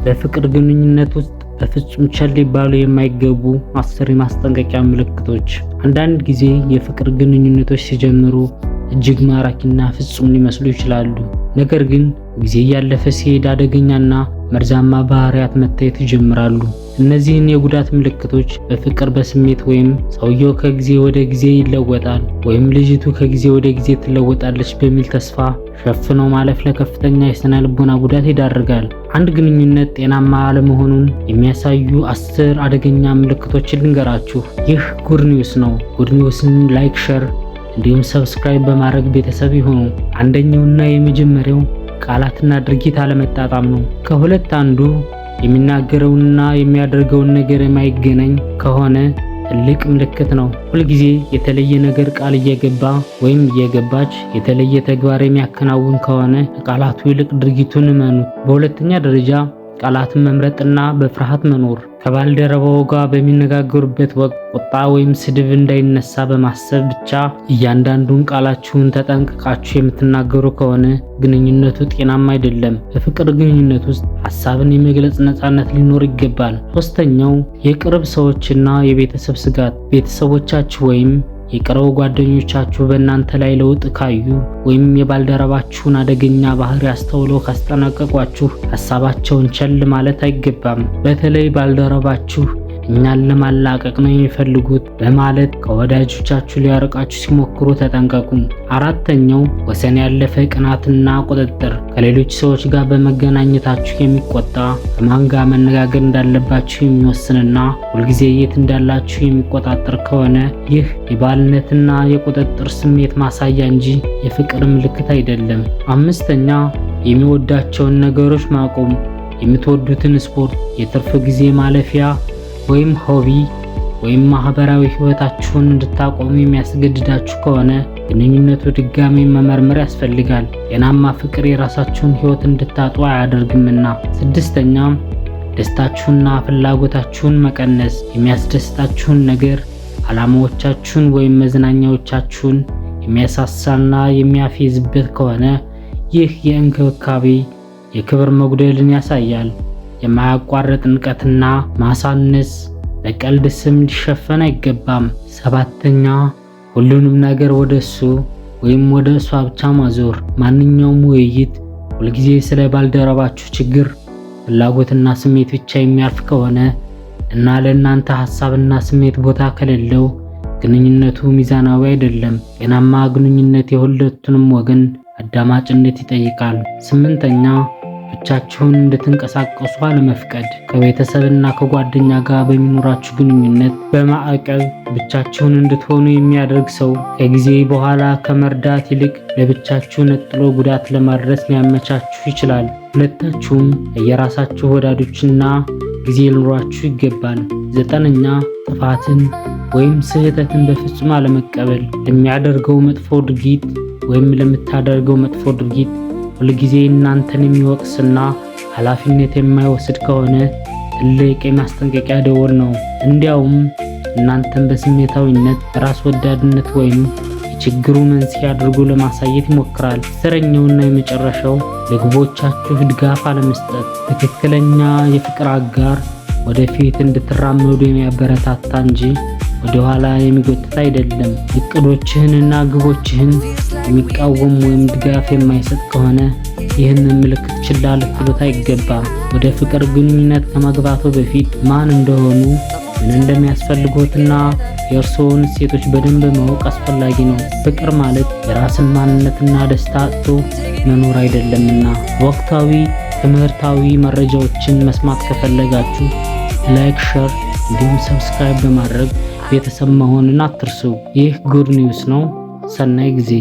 በፍቅር ግንኙነት ውስጥ በፍጹም ቸል ሊባሉ የማይገቡ 10 የማስጠንቀቂያ ምልክቶች። አንዳንድ ጊዜ የፍቅር ግንኙነቶች ሲጀምሩ እጅግ ማራኪና ፍጹም ሊመስሉ ይችላሉ። ነገር ግን ጊዜ እያለፈ ሲሄድ አደገኛና መርዛማ ባህሪያት መታየት ይጀምራሉ። እነዚህን የጉዳት ምልክቶች በፍቅር በስሜት ወይም ሰውየው ከጊዜ ወደ ጊዜ ይለወጣል ወይም ልጅቱ ከጊዜ ወደ ጊዜ ትለወጣለች በሚል ተስፋ ሸፍነው ማለፍ ለከፍተኛ የስነ ልቦና ጉዳት ይዳርጋል። አንድ ግንኙነት ጤናማ አለመሆኑን የሚያሳዩ 10 አደገኛ ምልክቶችን ልንገራችሁ። ይህ ጉድ ኒውስ ነው። ጉድ ኒውስን ላይክ፣ ሼር እንዲሁም ሰብስክራይብ በማድረግ ቤተሰብ ይሁኑ። አንደኛውና የመጀመሪያው ቃላትና ድርጊት አለመጣጣም ነው። ከሁለት አንዱ የሚናገረውንና የሚያደርገውን ነገር የማይገናኝ ከሆነ ትልቅ ምልክት ነው። ሁልጊዜ የተለየ ነገር ቃል እየገባ ወይም እየገባች የተለየ ተግባር የሚያከናውን ከሆነ ከቃላቱ ይልቅ ድርጊቱን እመኑት። በሁለተኛ ደረጃ ቃላትን መምረጥና በፍርሃት መኖር። ከባልደረባው ጋር በሚነጋገሩበት ወቅት ቁጣ ወይም ስድብ እንዳይነሳ በማሰብ ብቻ እያንዳንዱን ቃላችሁን ተጠንቅቃችሁ የምትናገሩ ከሆነ ግንኙነቱ ጤናማ አይደለም። በፍቅር ግንኙነት ውስጥ ሐሳብን የመግለጽ ነፃነት ሊኖር ይገባል። ሶስተኛው የቅርብ ሰዎችና የቤተሰብ ስጋት። ቤተሰቦቻችሁ ወይም የቅርብ ጓደኞቻችሁ በእናንተ ላይ ለውጥ ካዩ ወይም የባልደረባችሁን አደገኛ ባህሪ አስተውለው ካስጠነቀቋችሁ ሐሳባቸውን ቸል ማለት አይገባም። በተለይ ባልደረባችሁ እኛን ለማላቀቅ ነው የሚፈልጉት በማለት ከወዳጆቻችሁ ሊያርቃችሁ ሲሞክሩ ተጠንቀቁ። አራተኛው ወሰን ያለፈ ቅናትና ቁጥጥር። ከሌሎች ሰዎች ጋር በመገናኘታችሁ የሚቆጣ፣ ከማን ጋር መነጋገር እንዳለባችሁ የሚወስንና ሁልጊዜ የት እንዳላችሁ የሚቆጣጠር ከሆነ ይህ የባልነትና የቁጥጥር ስሜት ማሳያ እንጂ የፍቅር ምልክት አይደለም። አምስተኛ የሚወዳቸውን ነገሮች ማቆም። የምትወዱትን ስፖርት፣ የትርፍ ጊዜ ማለፊያ ወይም ሆቢ ወይም ማህበራዊ ህይወታችሁን እንድታቆሙ የሚያስገድዳችሁ ከሆነ ግንኙነቱ ድጋሚ መመርመር ያስፈልጋል። ጤናማ ፍቅር የራሳችሁን ህይወት እንድታጡ አያደርግምና። ስድስተኛ ደስታችሁንና ፍላጎታችሁን መቀነስ። የሚያስደስታችሁን ነገር፣ ዓላማዎቻችሁን ወይም መዝናኛዎቻችሁን የሚያሳሳና የሚያፌዝበት ከሆነ ይህ የእንክብካቤ የክብር መጉደልን ያሳያል። የማያቋርጥ ንቀትና ማሳነስ በቀልድ ስም ሊሸፈን አይገባም። ሰባተኛ ሁሉንም ነገር ወደሱ ወይም ወደ እሷ ብቻ ማዞር። ማንኛውም ውይይት ሁልጊዜ ስለ ባልደረባችሁ ችግር፣ ፍላጎትና ስሜት ብቻ የሚያልፍ ከሆነ እና ለእናንተ ሐሳብና ስሜት ቦታ ከሌለው ግንኙነቱ ሚዛናዊ አይደለም። ጤናማ ግንኙነት የሁለቱንም ወገን አዳማጭነት ይጠይቃል። ስምንተኛ ብቻችሁን እንድትንቀሳቀሱ አለመፍቀድ። ከቤተሰብና ከጓደኛ ጋር በሚኖራችሁ ግንኙነት በማዕቀብ ብቻችሁን እንድትሆኑ የሚያደርግ ሰው ከጊዜ በኋላ ከመርዳት ይልቅ ለብቻችሁ ነጥሎ ጉዳት ለማድረስ ሊያመቻችሁ ይችላል። ሁለታችሁም የራሳችሁ ወዳጆችና ጊዜ ሊኖራችሁ ይገባል። ዘጠነኛ ጥፋትን ወይም ስህተትን በፍጹም አለመቀበል። ለሚያደርገው መጥፎ ድርጊት ወይም ለምታደርገው መጥፎ ድርጊት ሁልጊዜ እናንተን የሚወቅስና ኃላፊነት የማይወስድ ከሆነ ትልቅ የማስጠንቀቂያ ደወል ነው። እንዲያውም እናንተን በስሜታዊነት፣ በራስ ወዳድነት ወይም የችግሩ መንስኤ አድርጎ ለማሳየት ይሞክራል። አስረኛውና የመጨረሻው ለግቦቻችሁ ድጋፍ አለመስጠት። ትክክለኛ የፍቅር አጋር ወደፊት እንድትራመዱ የሚያበረታታ እንጂ ወደ ኋላ የሚጎትት አይደለም። እቅዶችህንና ግቦችህን የሚቃወም ወይም ድጋፍ የማይሰጥ ከሆነ ይህንን ምልክት ችላ ልትሉት አይገባም። ወደ ፍቅር ግንኙነት ከመግባቱ በፊት ማን እንደሆኑ፣ ምን እንደሚያስፈልጉትና የእርስዎን እሴቶች በደንብ ማወቅ አስፈላጊ ነው። ፍቅር ማለት የራስን ማንነትና ደስታ አጥቶ መኖር አይደለምና። ወቅታዊ ትምህርታዊ መረጃዎችን መስማት ከፈለጋችሁ ላይክ፣ ሼር እንዲሁም ሰብስክራይብ በማድረግ ቤተሰብ መሆንን አትርሱ። ይህ ጉድ ኒውስ ነው። ሰናይ ጊዜ